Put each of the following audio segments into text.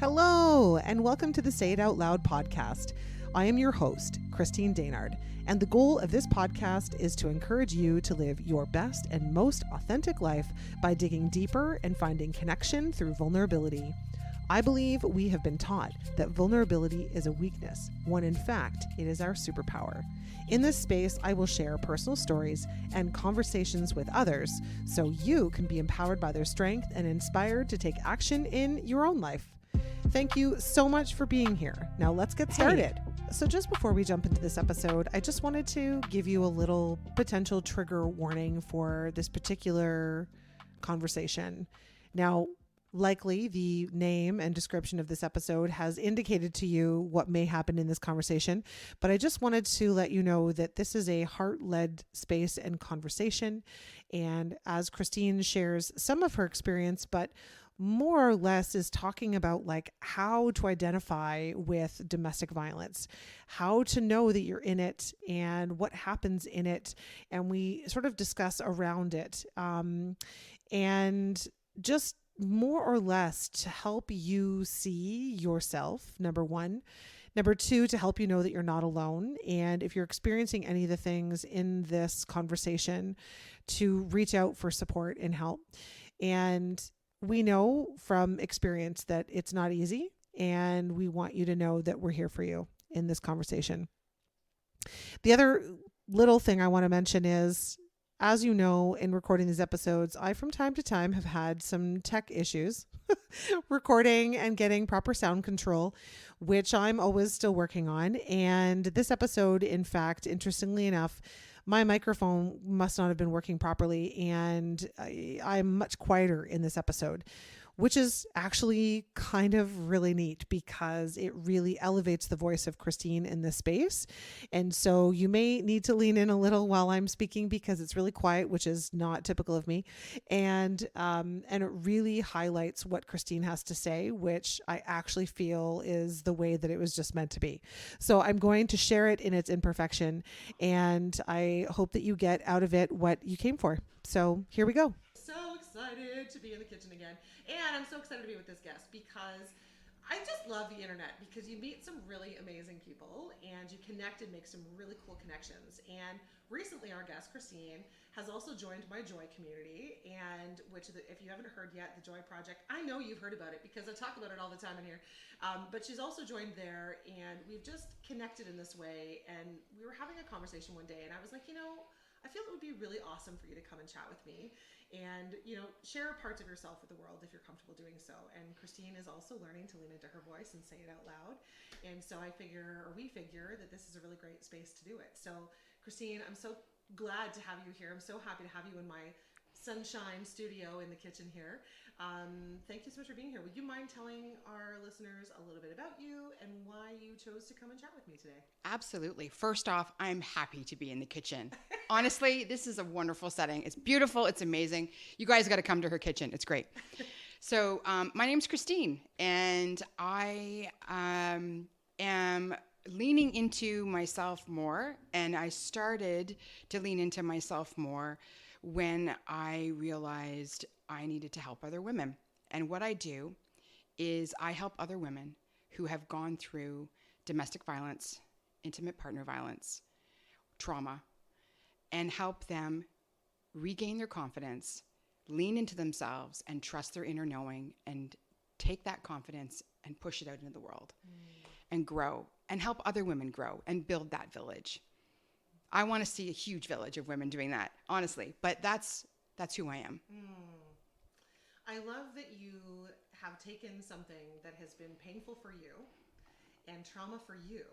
Hello, and welcome to the Say It Out Loud podcast. I am your host, Christine Daynard, and the goal of this podcast is to encourage you to live your best and most authentic life by digging deeper and finding connection through vulnerability. I believe we have been taught that vulnerability is a weakness, when in fact it is our superpower. In this space, I will share personal stories and conversations with others so you can be empowered by their strength and inspired to take action in your own life. Thank you so much for being here. Now let's get started. So just before we jump into this episode, I just wanted to give you a little potential trigger warning for this particular conversation. Now, likely the name and description of this episode has indicated to you what may happen in this conversation, but I just wanted to let you know that this is a heart-led space and conversation. And as Christine shares some of her experience, but more or less is talking about like how to identify with domestic violence, how to know that you're in it and what happens in it. And we sort of discuss around it and just more or less to help you see yourself, number one. Number two, to help you know that you're not alone. And if you're experiencing any of the things in this conversation, to reach out for support and help. And we know from experience that it's not easy, and we want you to know that we're here for you in this conversation. The other little thing I want to mention is, as you know, in recording these episodes, I from time to time have had some tech issues recording and getting proper sound control, which I'm always still working on. And this episode, in fact, interestingly enough, my microphone must not have been working properly, and I'm much quieter in this episode, which is actually kind of really neat because it really elevates the voice of Christine in this space. And so you may need to lean in a little while I'm speaking because it's really quiet, which is not typical of me. And it really highlights what Christine has to say, which I actually feel is the way that it was just meant to be. So I'm going to share it in its imperfection, and I hope that you get out of it what you came for. So here we go. So excited to be in the kitchen again. And I'm so excited to be with this guest because I just love the internet, because you meet some really amazing people and you connect and make some really cool connections. And recently our guest, Christine, has also joined my Joy community, and if you haven't heard yet, the Joy Project, I know you've heard about it because I talk about it all the time in here. But she's also joined there, and we've just connected in this way. And we were having a conversation one day, and I was like, I feel it would be really awesome for you to come and chat with me and, share parts of yourself with the world if you're comfortable doing so. And Christine is also learning to lean into her voice and say it out loud. And so we figure that this is a really great space to do it. So Christine, I'm so glad to have you here. I'm so happy to have you in my sunshine studio in the kitchen here. Thank you so much for being here. Would you mind telling our listeners a little bit about you and why you chose to come and chat with me today? Absolutely. First off, I'm happy to be in the kitchen. Honestly, this is a wonderful setting. It's beautiful. It's amazing. You guys got to come to her kitchen. It's great. So my name's Christine, and I am leaning into myself more, and I started to lean into myself more when I realized I needed to help other women. And what I do is I help other women who have gone through domestic violence, intimate partner violence, trauma, and help them regain their confidence, lean into themselves, and trust their inner knowing, and take that confidence and push it out into the world and grow and help other women grow and build that village. I want to see a huge village of women doing that, honestly, but that's who I am. I love that you have taken something that has been painful for you and trauma for you,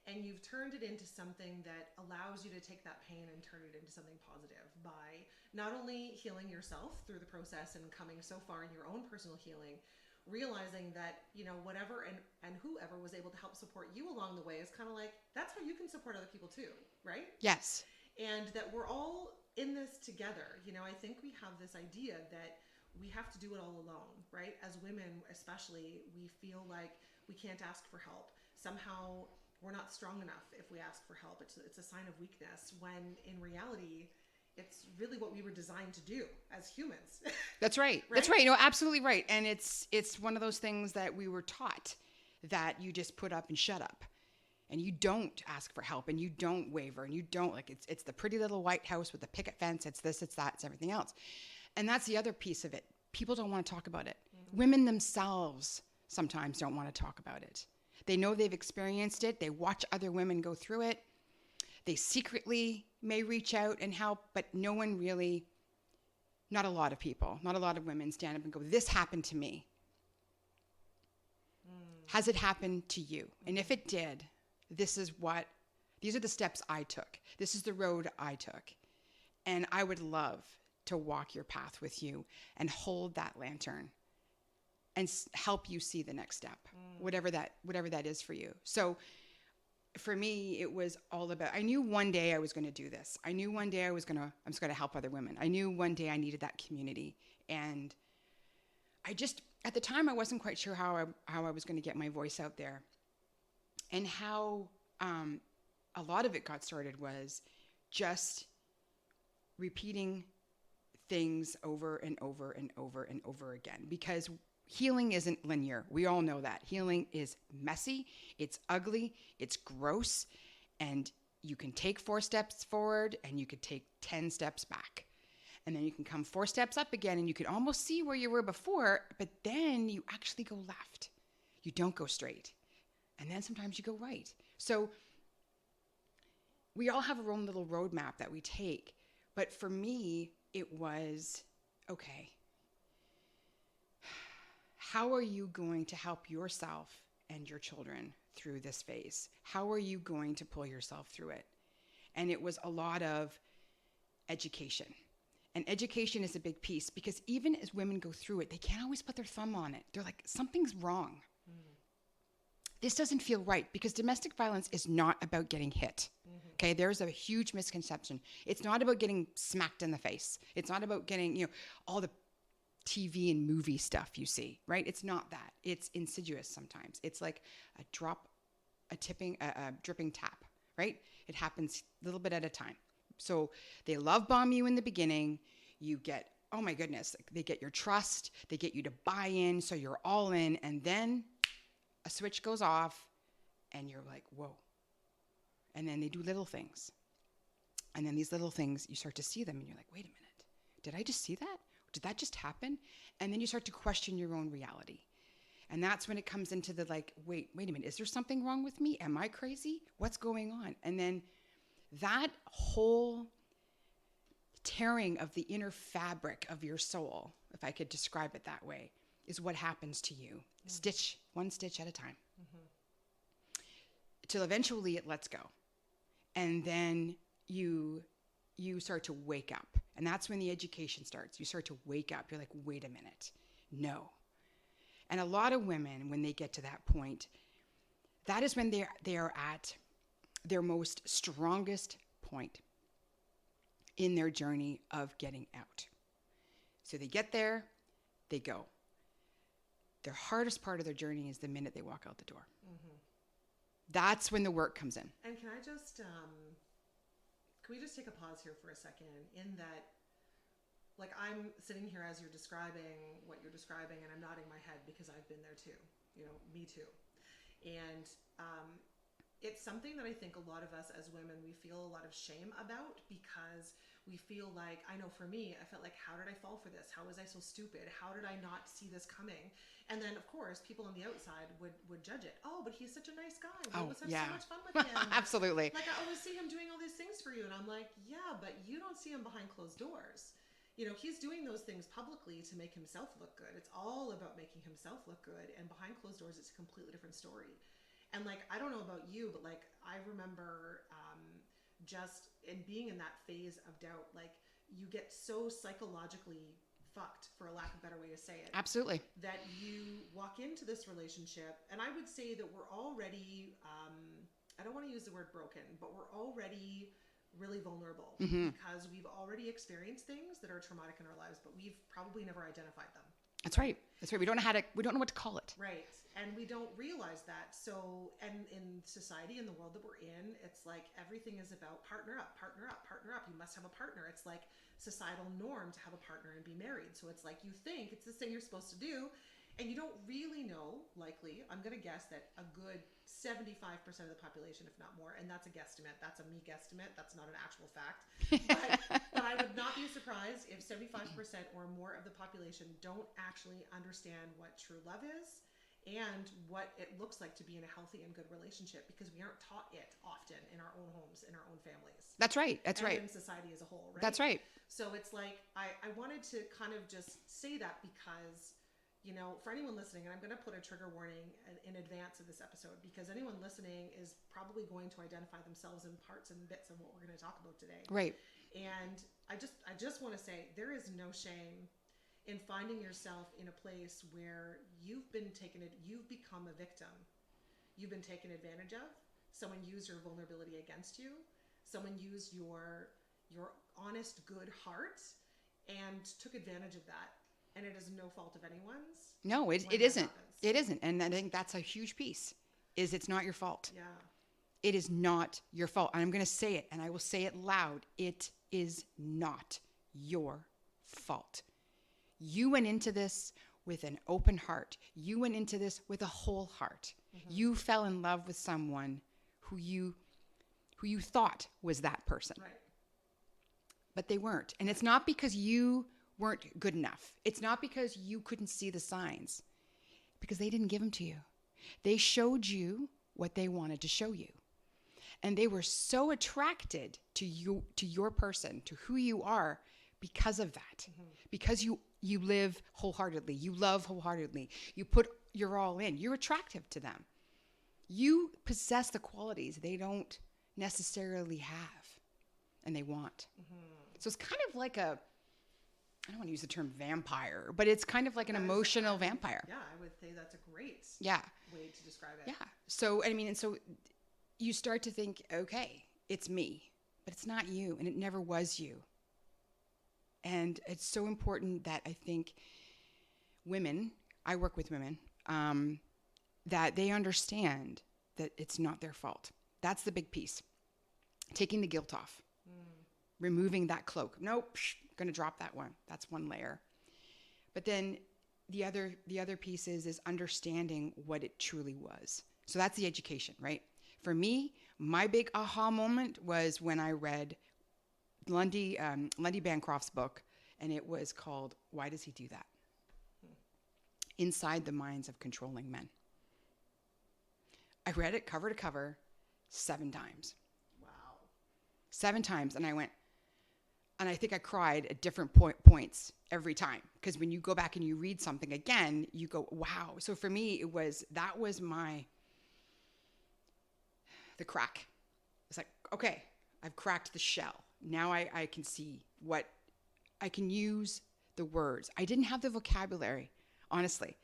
and you've turned it into something that allows you to take that pain and turn it into something positive by not only healing yourself through the process and coming so far in your own personal healing, realizing that, whatever and whoever was able to help support you along the way is kind of like, that's how you can support other people too, right? Yes. And that we're all in this together. I think we have this idea that we have to do it all alone, right? As women, especially, we feel like we can't ask for help. Somehow we're not strong enough if we ask for help. It's a sign of weakness, when in reality, it's really what we were designed to do as humans. That's right. Right? That's right. No, absolutely right. And it's one of those things that we were taught, that you just put up and shut up. And you don't ask for help, and you don't waver, and you don't, like, it's the pretty little white house with the picket fence. It's this, it's that, it's everything else. And that's the other piece of it. People don't want to talk about it. Mm-hmm. Women themselves sometimes don't want to talk about it. They know they've experienced it. They watch other women go through it. They secretly may reach out and help, but no one really, not a lot of people, not a lot of women stand up and go, this happened to me. Has it happened to you? And if it did, these are the steps I took. This is the road I took. And I would love to walk your path with you and hold that lantern and help you see the next step, whatever that is for you. So for me, it was all about, I knew one day I was going to do this. I knew one day I was going to help other women. I knew one day I needed that community. And I just, at the time, I wasn't quite sure how I was going to get my voice out there. And how a lot of it got started was just repeating things over and over and over and over again, because healing isn't linear. We all know that. Healing is messy, it's ugly, it's gross, and you can take 4 steps forward and you could take 10 steps back. And then you can come 4 steps up again and you could almost see where you were before, but then you actually go left. You don't go straight. And then sometimes you go right. So we all have our own little roadmap that we take. But for me, it was, okay, how are you going to help yourself and your children through this phase? How are you going to pull yourself through it? And it was a lot of education. And education is a big piece, because even as women go through it, they can't always put their thumb on it. They're like, something's wrong. This doesn't feel right, because domestic violence is not about getting hit. Mm-hmm. Okay, there's a huge misconception. It's not about getting smacked in the face. It's not about getting, all the TV and movie stuff you see, right? It's not that. It's insidious sometimes. It's like a dripping tap, right? It happens a little bit at a time. So they love bomb you in the beginning. You get, oh my goodness, they get your trust. They get you to buy in, so you're all in, and then a switch goes off and you're like, whoa. And then they do little things. And then these little things, you start to see them and you're like, wait a minute, did I just see that? Did that just happen? And then you start to question your own reality. And that's when it comes into the like, wait a minute, is there something wrong with me? Am I crazy? What's going on? And then that whole tearing of the inner fabric of your soul, if I could describe it that way, is what happens to you, one stitch at a time, till eventually it lets go. And then you start to wake up. And that's when the education starts. You start to wake up. You're like, wait a minute, no. And a lot of women, when they get to that point, that is when they are at their most strongest point in their journey of getting out. So they get there, they go. Their hardest part of their journey is the minute they walk out the door. Mm-hmm. That's when the work comes in. And can I just, can we just take a pause here for a second, in that, like, I'm sitting here as you're describing what you're describing, and I'm nodding my head because I've been there too, me too. And it's something that I think a lot of us as women, we feel a lot of shame about, because we feel like, I know for me, I felt like, how did I fall for this? How was I so stupid? How did I not see this coming? And then, of course, people on the outside would judge it. Oh, but he's such a nice guy. We always have so much fun with him. Absolutely. Like, I always see him doing all these things for you. And I'm like, yeah, but you don't see him behind closed doors. He's doing those things publicly to make himself look good. It's all about making himself look good. And behind closed doors, it's a completely different story. And like, I don't know about you, but like, I remember just in being in that phase of doubt, like, you get so psychologically fucked, for a lack of a better way to say it. Absolutely. That you walk into this relationship, and I would say that we're already, I don't want to use the word broken, but we're already really vulnerable, because we've already experienced things that are traumatic in our lives, but we've probably never identified them. That's right. That's right. We don't know what to call it. Right. And we don't realize that. So, and in society, in the world that we're in, it's like everything is about partner up, partner up, partner up. You must have a partner. It's like societal norm to have a partner and be married. So it's like you think it's this thing you're supposed to do, and you don't really know, likely, I'm going to guess that a good 75% of the population, if not more, and that's a guesstimate, that's a me guesstimate, that's not an actual fact, but I would not be surprised if 75% or more of the population don't actually understand what true love is and what it looks like to be in a healthy and good relationship, because we aren't taught it often in our own homes, in our own families. That's right. That's and right. in society as a whole, right? That's right. So it's like, I wanted to kind of just say that because, you know, for anyone listening, and I'm going to put a trigger warning in advance of this episode, because anyone listening is probably going to identify themselves in parts and bits of what we're going to talk about today. Right. And I just want to say there is no shame in finding yourself in a place where you've become a victim. You've been taken advantage of. Someone used your vulnerability against you. Someone used your honest, good heart and took advantage of that. And it is no fault of anyone's. No, it isn't. It isn't. And I think that's a huge piece, is it's not your fault. Yeah. It is not your fault. And I'm going to say it, and I will say it loud. It is not your fault. You went into this with an open heart. You went into this with a whole heart. Mm-hmm. You fell in love with someone who you thought was that person. Right. But they weren't. And it's not because you weren't good enough. It's not because you couldn't see the signs. Because they didn't give them to you. They showed you what they wanted to show you. And they were so attracted to you, to your person, to who you are, because of that. Mm-hmm. Because you live wholeheartedly. You love wholeheartedly. You put your all in. You're attractive to them. You possess the qualities they don't necessarily have and they want. Mm-hmm. So it's kind of like I don't want to use the term vampire, but it's kind of like an emotional vampire. Yeah, I would say that's a great way to describe it. Yeah. So, I mean, and so you start to think, okay, it's me, but it's not you, and it never was you. And it's so important that I think women, I work with women, that they understand that it's not their fault. That's the big piece. Taking the guilt off. Removing that cloak. Nope, going to drop that one. That's one layer. But then the other piece is understanding what it truly was. So that's the education, right? For me, my big aha moment was when I read Lundy Bancroft's book, and it was called Why Does He Do That? Inside the Minds of Controlling Men. I read it cover to cover 7 times. Wow. 7 times. And I went, and I think I cried at different points every time. Because when you go back and you read something again, you go, wow. So for me, that was the crack. It's like, okay, I've cracked the shell. Now I can see what, I can use the words. I didn't have the vocabulary, honestly.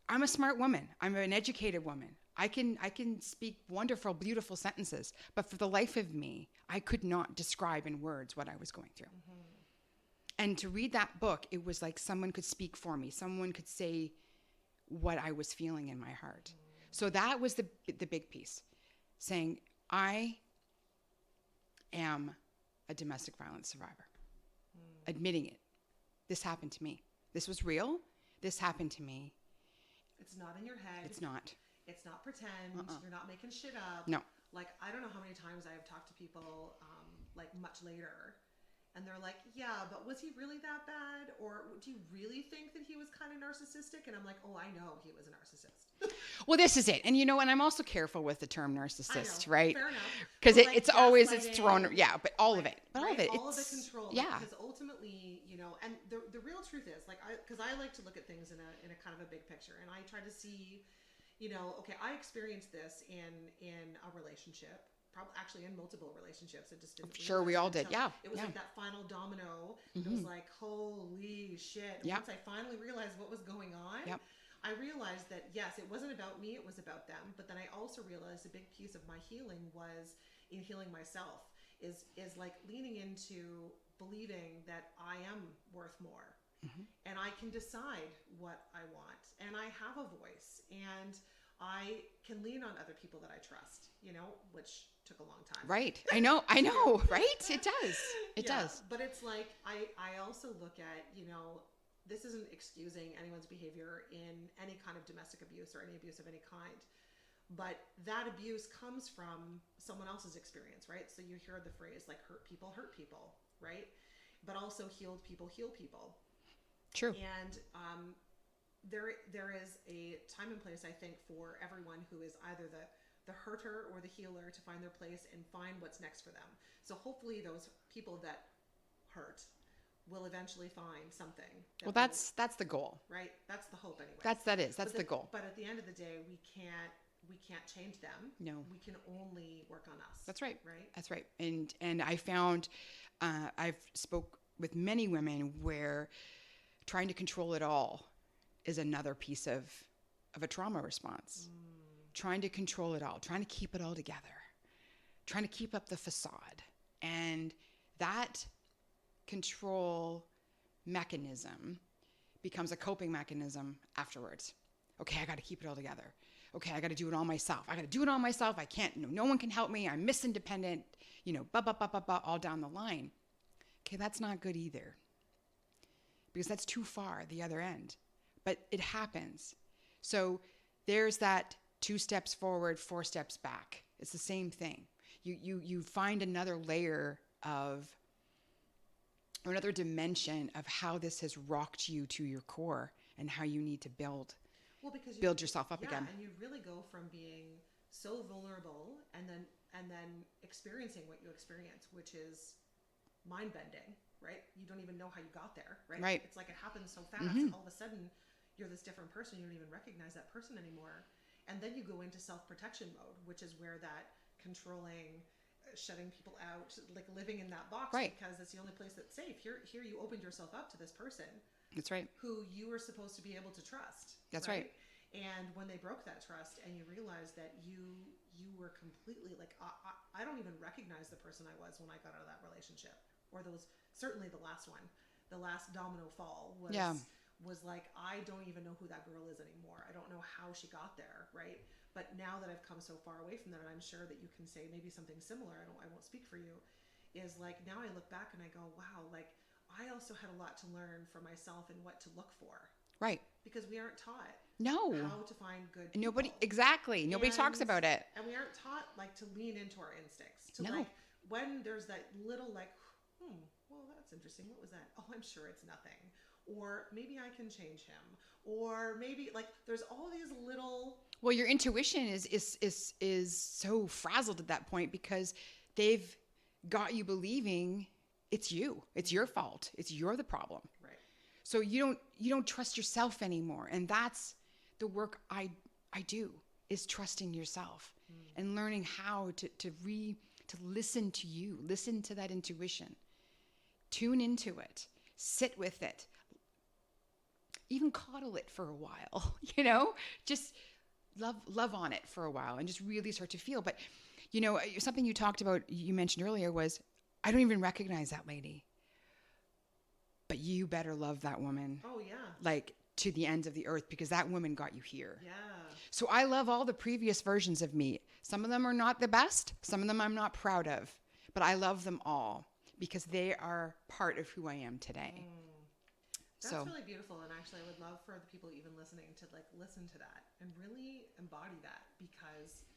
I'm a smart woman. I'm an educated woman. I can speak wonderful, beautiful sentences, but for the life of me, I could not describe in words what I was going through. Mm-hmm. And to read that book, it was like someone could speak for me. Someone could say what I was feeling in my heart. Mm-hmm. So that was the big piece, saying, I am a domestic violence survivor. Admitting it. This happened to me. This was real. This happened to me. It's not in your head. It's not. It's not pretend. You're not making shit up. No. Like, I don't know how many times I have talked to people, like, much later, and they're like, yeah, but was he really that bad? Or do you really think that he was kind of narcissistic? And I'm like, oh, I know he was a narcissist. Well, this is it. And, and I'm also careful with the term narcissist, right? Fair enough. Because it's always, it's thrown, but all of it. But all of it. All of the control. Yeah. Because ultimately, and the real truth is, like, because I like to look at things in a kind of a big picture. And I try to see, okay, I experienced this in a relationship. Probably actually in multiple relationships. It just didn't. Sure, we all did. Yeah. It was like that final domino. Mm-hmm. It was like, holy shit. And once I finally realized what was going on, I realized that, yes, it wasn't about me. It was about them. But then I also realized a big piece of my healing was in healing myself is like leaning into believing that I am worth more. and I can decide what I want, and I have a voice, and I can lean on other people that I trust, which took a long time. Right. I know, right? It does. It does. But it's like, I also look at, this isn't excusing anyone's behavior in any kind of domestic abuse or any abuse of any kind. But that abuse comes from someone else's experience, right? So you hear the phrase like hurt people, right? But also healed people heal people. True. And there is a time and place, I think, for everyone who is either the hurter or the healer to find their place and find what's next for them. So hopefully those people that hurt will eventually find something. Well, that's the goal. Right? That's the hope anyway. That's the goal. But at the end of the day, we can't change them. No. We can only work on us. That's right. Right? That's right. And I found I've spoke with many women where trying to control it all is another piece of a trauma response. Trying to control it all, trying to keep it all together, trying to keep up the facade. And that control mechanism becomes a coping mechanism afterwards. Okay, I got to keep it all together. Okay, I got to do it all myself. I can't, no one can help me. I'm Miss Independent, all down the line. Okay, that's not good either, because that's too far, the other end. But it happens. So there's that 2 steps forward, 4 steps back. It's the same thing. You find another layer of, or another dimension of how this has rocked you to your core and how you need to build yourself up again. And you really go from being so vulnerable and then experiencing what you experience, which is mind-bending, right? You don't even know how you got there, right? Right. It's like it happens so fast. And all of a sudden, you're this different person. You don't even recognize that person anymore. And then you go into self-protection mode, which is where that controlling, shutting people out, like living in that box, right, because it's the only place that's safe. Here you opened yourself up to this person. That's right. Who you were supposed to be able to trust. That's right. And when they broke that trust and you realized that you were completely like, I don't even recognize the person I was when I got out of that relationship, or certainly the last one, the last domino fall was like, I don't even know who that girl is anymore. I don't know how she got there. Right. But now that I've come so far away from that, and I'm sure that you can say maybe something similar, I won't speak for you, is like, now I look back and I go, wow, like I also had a lot to learn for myself and what to look for. Right. Because we aren't taught how to find good people. Nobody talks about it. And we aren't taught like to lean into our instincts. Like when there's that little like, well, that's interesting. What was that? Oh, I'm sure it's nothing. Or maybe I can change him. Or maybe like there's all these little. Well, your intuition is so frazzled at that point because they've got you believing it's you. It's your fault. You're the problem. Right. So you don't trust yourself anymore. And that's the work I do, is trusting yourself and learning how to listen to you, listen to that intuition, tune into it, sit with it, even coddle it for a while, just love on it for a while and just really start to feel. But, something you talked about, you mentioned earlier was, I don't even recognize that lady. But you better love that woman. Oh, yeah. Like to the ends of the earth, because that woman got you here. Yeah. So I love all the previous versions of me. Some of them are not the best. Some of them I'm not proud of. But I love them all because they are part of who I am today. That's really beautiful. And actually, I would love for the people even listening to like listen to that and really embody that, because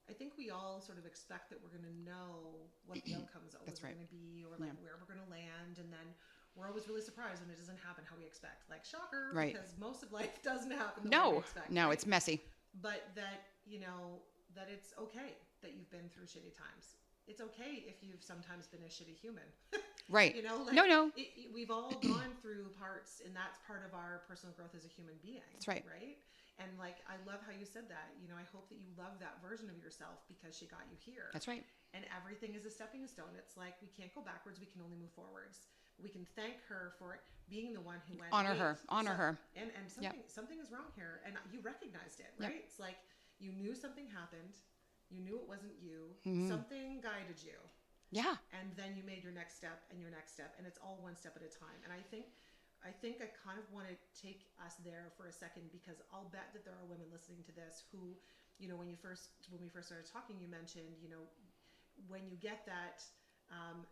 I think we all sort of expect that we're going to know what the outcomes are going to be, or like where we're going to land. And then we're always really surprised when it doesn't happen how we expect. Like, shocker, because most of life doesn't happen the way we expect. No, it's messy. But that, that it's okay that you've been through shitty times. It's okay if you've sometimes been a shitty human. Right. No. We've all gone through parts, and that's part of our personal growth as a human being. That's right. Right? And like, I love how you said that. I hope that you love that version of yourself because she got you here. That's right. And everything is a stepping stone. It's like, we can't go backwards. We can only move forwards. We can thank her for being the one who went. Honor her. And something is wrong here. And you recognized it, right? Yep. It's like, you knew something happened. You knew it wasn't you. Mm-hmm. Something guided you. Yeah. And then you made your next step and your next step. And it's all one step at a time. And I think I think I kind of want to take us there for a second, because I'll bet that there are women listening to this who, when we first started talking, you mentioned, when you get that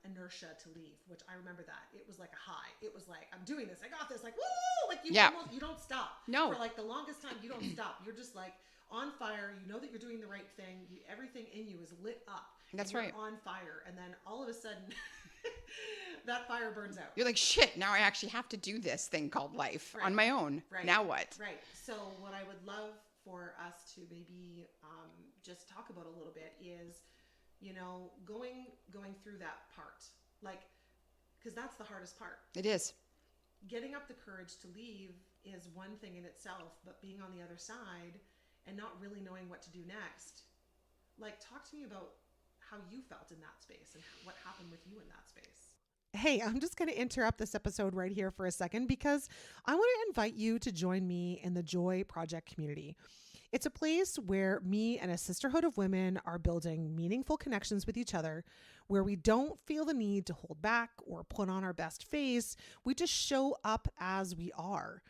inertia to leave, which I remember that it was like a high. It was like, I'm doing this, I got this, like, woo, like you you don't stop. No. For like the longest time, you don't stop. You're just like on fire. You know that you're doing the right thing. Everything in you is lit up. That's right. On fire, and then all of a sudden, that fire burns out. You're like, shit, now I actually have to do this thing called life on my own. Right. Now what? Right. So what I would love for us to maybe just talk about a little bit is, going through that part, like, because that's the hardest part. It is. Getting up the courage to leave is one thing in itself, but being on the other side and not really knowing what to do next. Like, talk to me about how you felt in that space and what happened with you in that space. Hey, I'm just going to interrupt this episode right here for a second, because I want to invite you to join me in the Joy Project community. It's a place where me and a sisterhood of women are building meaningful connections with each other, where we don't feel the need to hold back or put on our best face. We just show up as we are.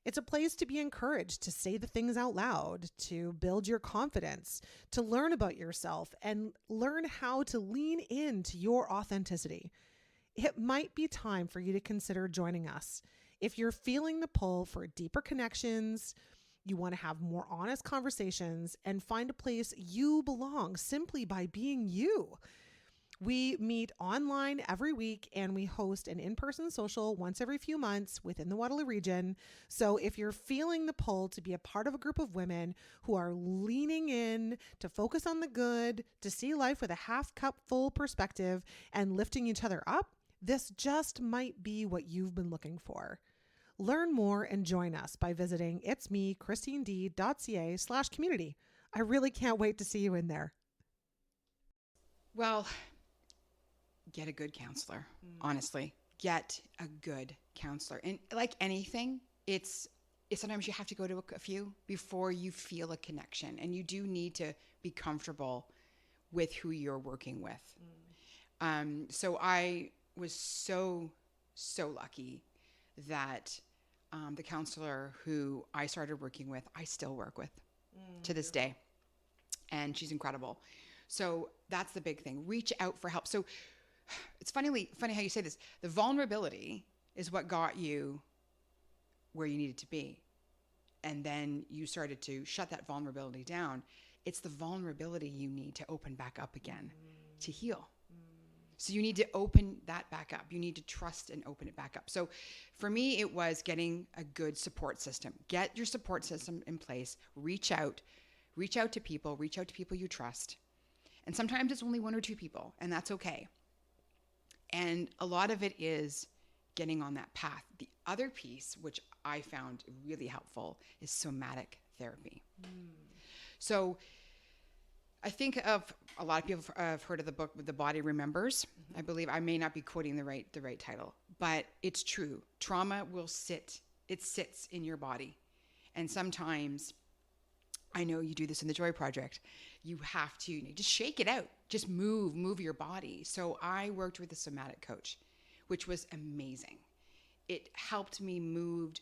It's a place to be encouraged to say the things out loud, to build your confidence, to learn about yourself, and learn how to lean into your authenticity. It might be time for you to consider joining us. If you're feeling the pull for deeper connections, you want to have more honest conversations, and find a place you belong simply by being you. We meet online every week, and we host an in-person social once every few months within the Waterloo region. So if you're feeling the pull to be a part of a group of women who are leaning in to focus on the good, to see life with a half cup full perspective, and lifting each other up, this just might be what you've been looking for. Learn more and join us by visiting itsmechristined.ca/community. I really can't wait to see you in there. Well, get a good counselor. Honestly, get a good counselor. And like anything, it's sometimes you have to go to a few before you feel a connection, and you do need to be comfortable with who you're working with. So I was so lucky that the counselor who I started working with, I still work with to this day, and she's incredible. So that's the big thing. Reach out for help. So it's funny how you say this. The vulnerability is what got you where you needed to be. And then you started to shut that vulnerability down. It's the vulnerability you need to open back up again to heal. So you need to open that back up. You need to trust and open it back up. So for me, it was getting a good support system. Get your support system in place. Reach out to people you trust. And sometimes it's only one or two people, and that's okay. And a lot of it is getting on that path. The other piece, which I found really helpful, is somatic therapy. So I think of a lot of people have heard of the book The Body Remembers. I believe I may not be quoting the right title, but it's true. Trauma sits in your body. And sometimes, I know you do this in the Joy Project, you have to just shake it out. Just move your body. So I worked with a somatic coach, which was amazing. It helped me move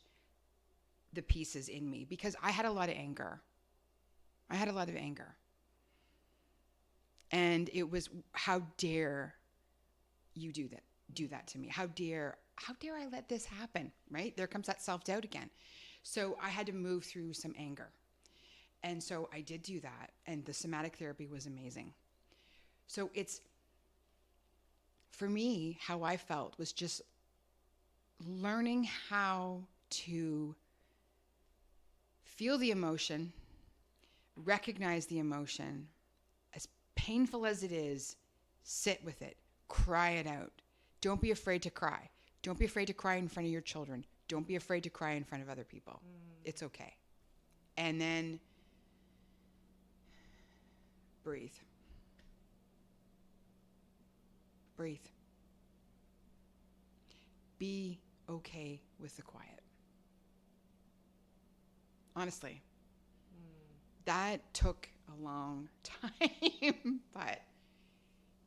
the pieces in me, because I had a lot of anger. And it was, how dare you do that to me? How dare I let this happen, right? There comes that self-doubt again. So I had to move through some anger. And so I did do that, and the somatic therapy was amazing. So it's, for me, how I felt was just learning how to feel the emotion, recognize the emotion, as painful as it is, sit with it, cry it out. Don't be afraid to cry. Don't be afraid to cry in front of your children. Don't be afraid to cry in front of other people. It's okay. And then breathe. Be okay with the quiet. Honestly, that took a long time, but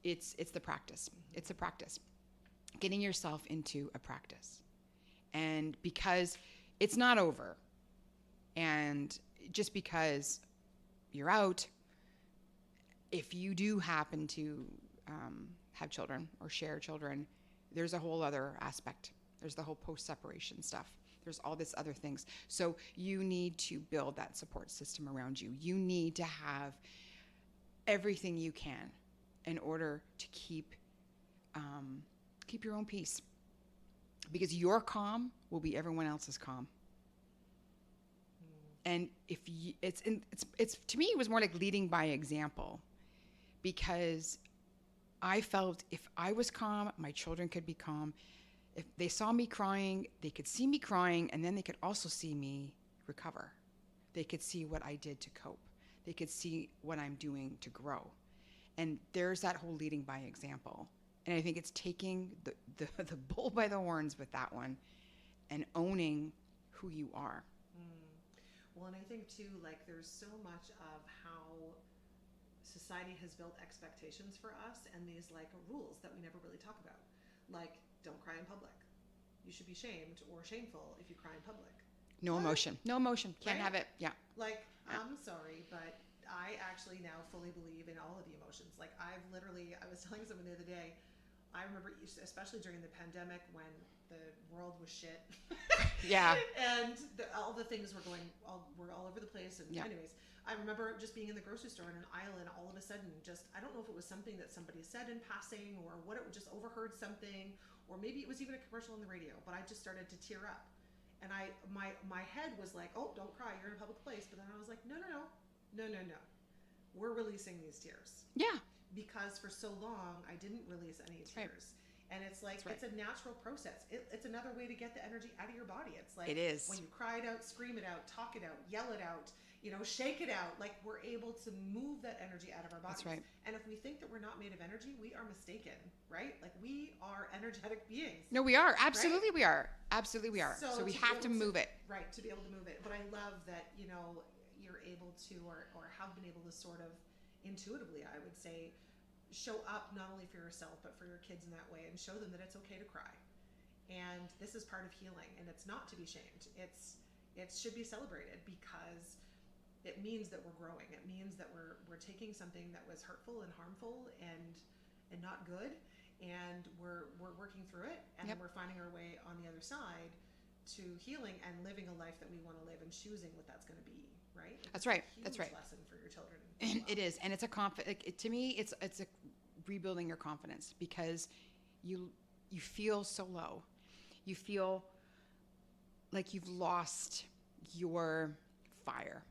it's the practice. It's a practice. Getting yourself into a practice. And because it's not over, and just because you're out, if you do happen to have children or share children, there's a whole other aspect. There's the whole post-separation stuff. There's all this other things. So you need to build that support system around you. You need to have everything you can in order to keep your own peace, because your calm will be everyone else's calm. And if you, it's to me, it was more like leading by example, because I felt if I was calm, my children could be calm. If they saw me crying, they could see me crying, and then they could also see me recover. They could see what I did to cope. They could see what I'm doing to grow. And there's that whole leading by example. And I think it's taking the bull by the horns with that one and owning who you are. Well, and I think too, like, there's so much of how society has built expectations for us and these like rules that we never really talk about. Like, don't cry in public. You should be shamed or shameful if you cry in public. No emotion. No emotion. Can't have it. Yeah. Like, I'm sorry, but I actually now fully believe in all of the emotions. Like, I was telling someone the other day, I remember, especially during the pandemic when the world was shit. Yeah. And all the things were all over the place. And anyways, I remember just being in the grocery store in an aisle, and all of a sudden, I don't know if it was something that somebody said in passing, or what, it just overheard something, or maybe it was even a commercial on the radio, but I just started to tear up. And my head was like, oh, don't cry, you're in a public place. But then I was like, no. We're releasing these tears. Yeah. Because for so long, I didn't release any tears. Right. And it's like, it's a natural process. It's another way to get the energy out of your body. It's like, it is. When you cry it out, scream it out, talk it out, yell it out, shake it out. Like, we're able to move that energy out of our bodies. That's right. And if we think that we're not made of energy, we are mistaken, right? Like, we are energetic beings. No, we are. Absolutely, right? We are. Absolutely, we are. So we have to move it. Right, to be able to move it. But I love that, you're able to, or have been able to sort of intuitively, I would say, show up not only for yourself, but for your kids in that way, and show them that it's okay to cry. And this is part of healing, and it's not to be shamed. It should be celebrated, because it means that we're growing. It means that we're taking something that was hurtful and harmful and not good, and we're working through it, and then we're finding our way on the other side to healing and living a life that we want to live, and choosing what that's going to be, right? That's right. That's right. Lesson for your children. And it is, and it's to me, it's a rebuilding your confidence, because you feel so low. You feel like you've lost your fire.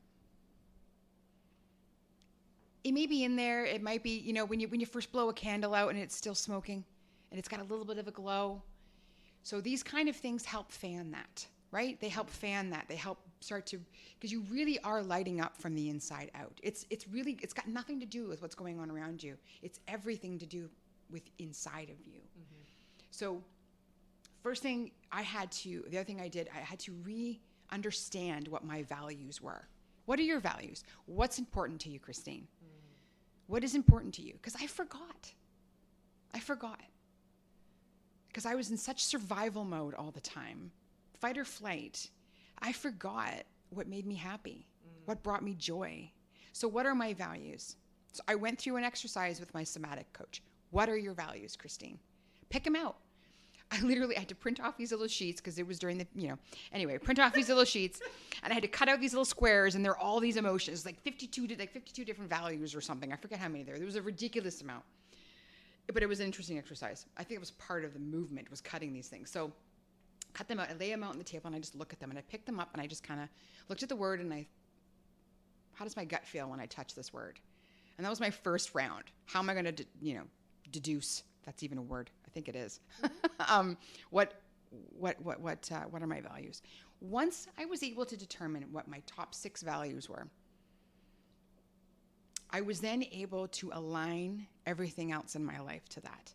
It may be in there. It might be, when you first blow a candle out and it's still smoking and it's got a little bit of a glow. So these kind of things help fan that, right? They help fan that. They help start to, because you really are lighting up from the inside out. It's got nothing to do with what's going on around you. It's everything to do with inside of you. Mm-hmm. So the other thing I did, I had to re-understand what my values were. What are your values? What's important to you, Christine? What is important to you? Because I forgot. Because I was in such survival mode all the time, fight or flight. I forgot what made me happy, what brought me joy. So what are my values? So I went through an exercise with my somatic coach. What are your values, Christine? Pick them out. I had to print off these little sheets, because it was during print off these little sheets, and I had to cut out these little squares, and there are all these emotions, like 52 different values or something. I forget how many there was a ridiculous amount, but it was an interesting exercise. I think it was part of the movement, was cutting these things. So cut them out, I lay them out on the table, and I just look at them, and I picked them up, and I just kind of looked at the word, and how does my gut feel when I touch this word? And that was my first round. How am I going to, deduce? That's even a word. I think it is. What are my values? Once I was able to determine what my top 6 values were, I was then able to align everything else in my life to that.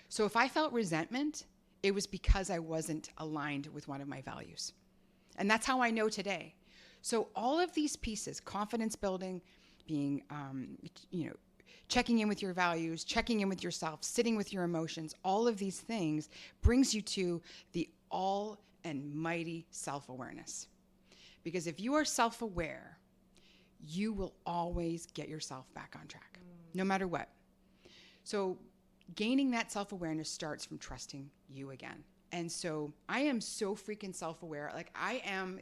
So if I felt resentment, it was because I wasn't aligned with one of my values. And that's how I know today. So all of these pieces, confidence building, being, checking in with your values, checking in with yourself, sitting with your emotions, all of these things brings you to the all and mighty self-awareness. Because if you are self-aware, you will always get yourself back on track, no matter what. So gaining that self-awareness starts from trusting you again. And so I am so freaking self-aware. Like I'm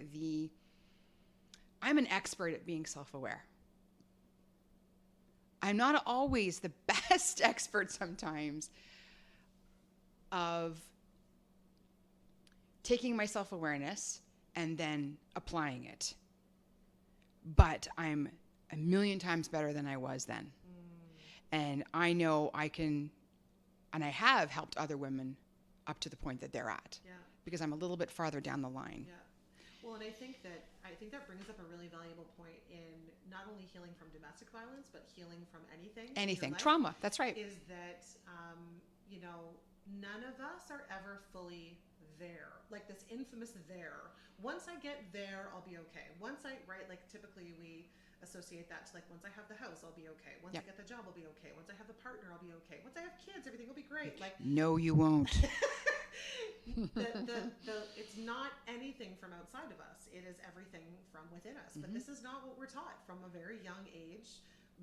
an expert at being self-aware. I'm not always the best expert sometimes of taking my self-awareness and then applying it. But I'm a million times better than I was then. And I know I can, and I have helped other women up to the point that they're at. Yeah. Because I'm a little bit farther down the line. Yeah. Well, and I think that brings up a really valuable point in not only healing from domestic violence, but healing from anything. Anything. Trauma. That's right. Is that, none of us are ever fully there. Like this infamous there. Once I get there, I'll be okay. Typically we associate that to like, once I have the house, I'll be okay. Once I get the job, I'll be okay. Once I have the partner, I'll be okay. Once I have kids, everything will be great. Like, no, you won't. It's not anything from outside of us. It is everything from within us. But this is not what we're taught from a very young age,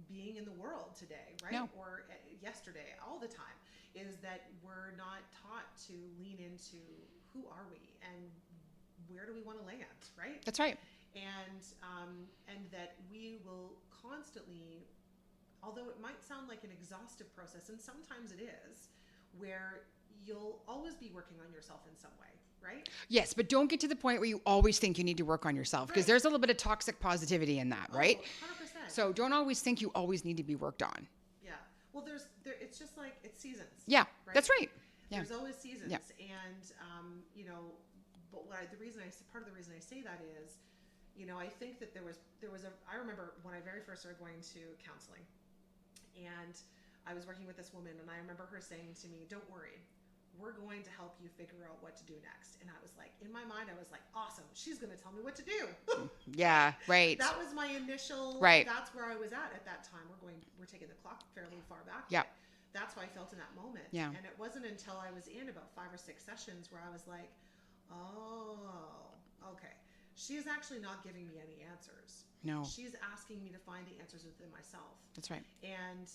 being in the world today, right? No. Or yesterday, all the time, is that we're not taught to lean into who are we and where do we want to land, right? That's right. And that we will constantly, although it might sound like an exhaustive process, and sometimes it is, where you'll always be working on yourself in some way, right? Yes, but don't get to the point where you always think you need to work on yourself, because there's a little bit of toxic positivity in that, right? 100%. So don't always think you always need to be worked on. Yeah. Well, it's just like, it's seasons. Yeah, right? That's right. Yeah. There's always seasons. Yeah. And, but part of the reason I say that is, I think that I remember when I very first started going to counseling, and I was working with this woman, and I remember her saying to me, "Don't worry, we're going to help you figure out what to do next." And I was like, in my mind, I was like, awesome, she's going to tell me what to do. Yeah, right. That was my initial, right. That's where I was at that time. We're taking the clock fairly far back. Yeah. That's how I felt in that moment. Yeah. And it wasn't until I was in about 5 or 6 sessions where I was like, oh, okay. She's actually not giving me any answers. No. She's asking me to find the answers within myself. That's right. And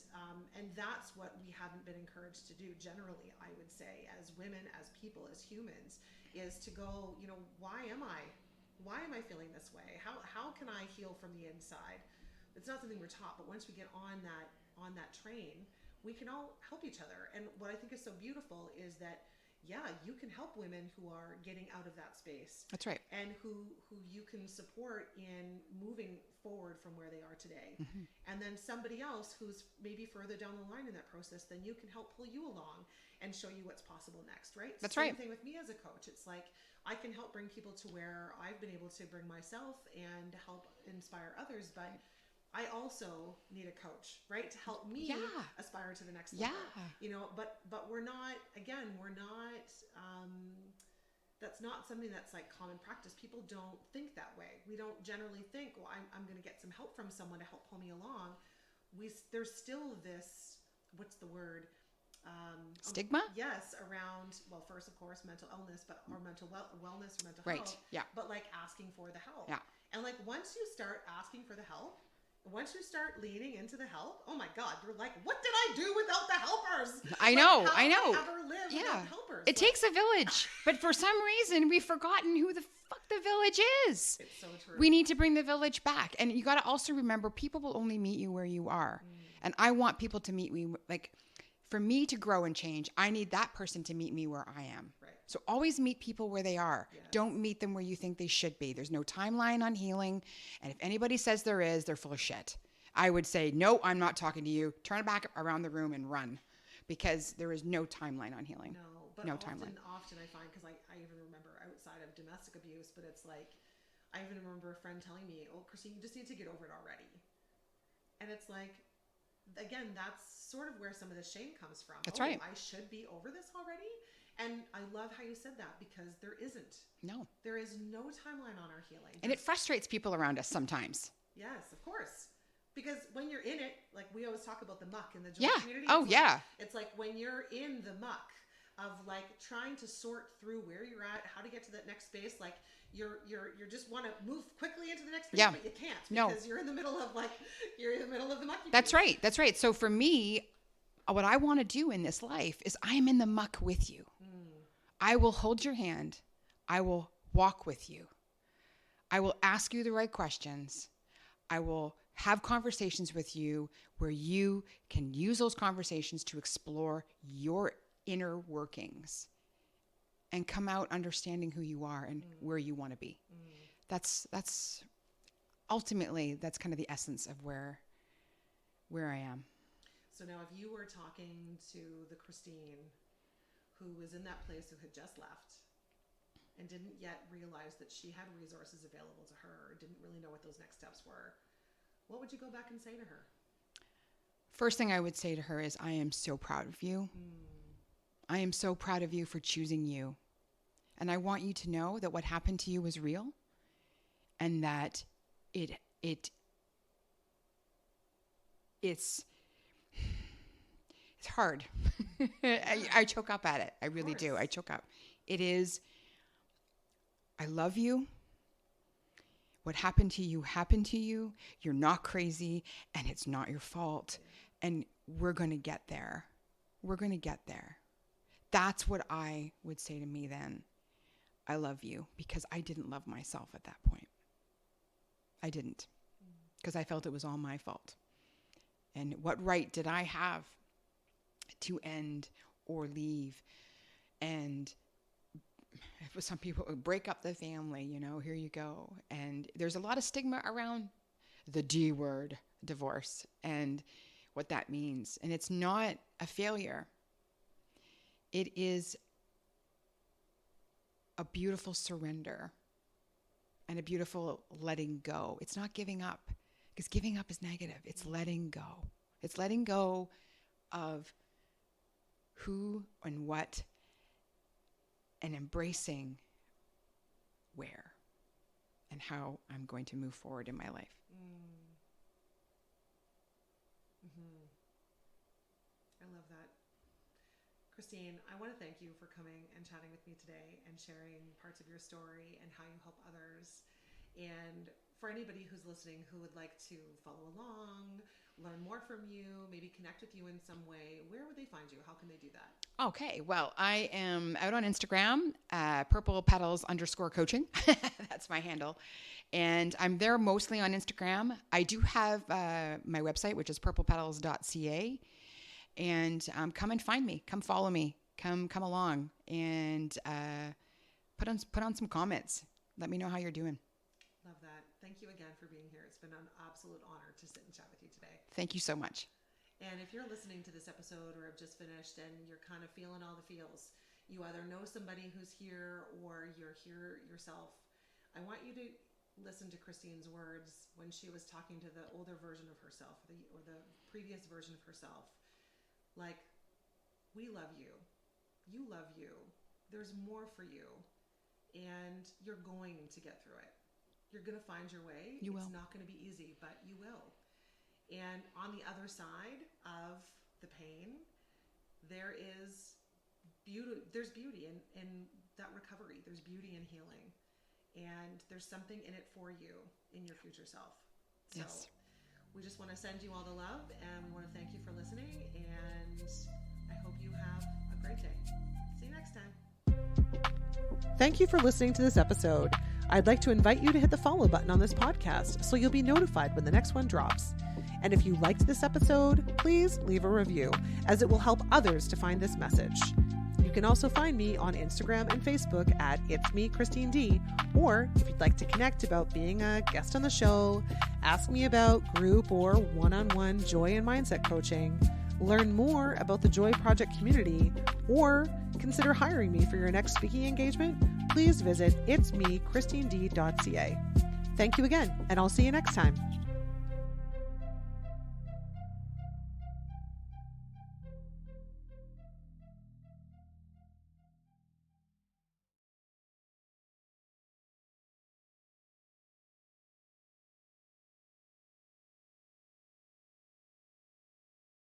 that's what we haven't been encouraged to do generally, I would say, as women, as people, as humans, is to go, why am I feeling this way? How can I heal from the inside? It's not something we're taught, but once we get on that train, we can all help each other. And what I think is so beautiful is that, yeah, you can help women who are getting out of that space. That's right. And who you can support in moving forward from where they are today. Mm-hmm. And then somebody else who's maybe further down the line in that process, then you can help pull you along and show you what's possible next, right? That's Same right. thing with me as a coach. It's like I can help bring people to where I've been able to bring myself and help inspire others, but I also need a coach, right? To help me aspire to the next level. Yeah. But we're not, that's not something that's like common practice. People don't think that way. We don't generally think, well, I'm going to get some help from someone to help pull me along. There's still this, what's the word? Stigma? Yes, around, well, first, of course, mental illness, or mental wellness or mental right. health. Yeah. But like asking for the help. Yeah. And like once you start asking for the help, once you start leaning into the help, oh my God, you're like, what did I do without the helpers? I know. How did I ever live without the helpers? It takes a village, but for some reason we've forgotten who the fuck the village is. It's so true. We need to bring the village back. And you got to also remember, people will only meet you where you are. And I want people to meet me, like, for me to grow and change, I need that person to meet me where I am. Right. So always meet people where they are. Yes. Don't meet them where you think they should be. There's no timeline on healing. And if anybody says there is, they're full of shit. I would say, no, I'm not talking to you. Turn back around the room and run, because there is no timeline on healing. No, but often I find, because I even remember outside of domestic abuse, but it's like, I even remember a friend telling me, oh, Christine, you just need to get over it already. And it's like, again, that's sort of where some of the shame comes from. That's right. I should be over this already. And I love how you said that, because there isn't. No. There is no timeline on our healing. And it frustrates people around us sometimes. Yes, of course. Because when you're in it, like we always talk about the muck in the joy community. Oh, it's yeah. Like, it's like when you're in the muck of like trying to sort through where you're at, how to get to that next space. Like you're just want to move quickly into the next space, but you can't because you're in the middle of the muck. That's right. That's right. So for me, what I want to do in this life is I am in the muck with you. I will hold your hand. I will walk with you. I will ask you the right questions. I will have conversations with you where you can use those conversations to explore your inner workings and come out understanding who you are and where you want to be. That's ultimately, that's kind of the essence of where I am. So now if you were talking to the Christine who was in that place, who had just left and didn't yet realize that she had resources available to her, didn't really know what those next steps were, what would you go back and say to her? First thing I would say to her is, I am so proud of you. I am so proud of you for choosing you. And I want you to know that what happened to you was real and that it's hard. I choke up at it. I really do. I choke up. It is, I love you. What happened to you happened to you. You're not crazy and it's not your fault. And we're going to get there. We're going to get there. That's what I would say to me then. I love you, because I didn't love myself at that point. I didn't, because I felt it was all my fault. And what right did I have to end or leave? And for some people, it would break up the family, here you go. And there's a lot of stigma around the D word, divorce, and what that means. And it's not a failure. It is a beautiful surrender and a beautiful letting go. It's not giving up, because giving up is negative. It's letting go. It's letting go of who and what and embracing where and how I'm going to move forward in my life. I love that. Christine, I want to thank you for coming and chatting with me today and sharing parts of your story and how you help others. And for anybody who's listening who would like to follow along, learn more from you, maybe connect with you in some way, where would they find you? How can they do that? Okay, well, I am out on Instagram, purplepetals_coaching. That's my handle. And I'm there mostly on Instagram. I do have my website, which is purplepetals.ca. And come and find me. Come follow me. Come along and put on some comments. Let me know how you're doing. Love that. Thank you again for being here. It's been an absolute honor to sit and chat with you today. Thank you so much. And if you're listening to this episode or have just finished and you're kind of feeling all the feels, you either know somebody who's here or you're here yourself, I want you to listen to Christine's words when she was talking to the older version of herself or the previous version of herself. Like, we love you. You love you. There's more for you. And you're going to get through it. You're going to find your way. You will. It's not going to be easy, but you will. And on the other side of the pain, there's beauty. There's beauty in that recovery. There's beauty in healing. And there's something in it for you in your future self. So yes. We just want to send you all the love, and we want to thank you for listening, and I hope you have a great day. See you next time. Thank you for listening to this episode. I'd like to invite you to hit the follow button on this podcast so you'll be notified when the next one drops. And if you liked this episode, please leave a review, as it will help others to find this message. You can also find me on Instagram and Facebook at It's Me, Christine D. Or if you'd like to connect about being a guest on the show, ask me about group or one-on-one joy and mindset coaching, learn more about the Joy Project community, or consider hiring me for your next speaking engagement, please visit itsmechristined.ca. Thank you again, and I'll see you next time.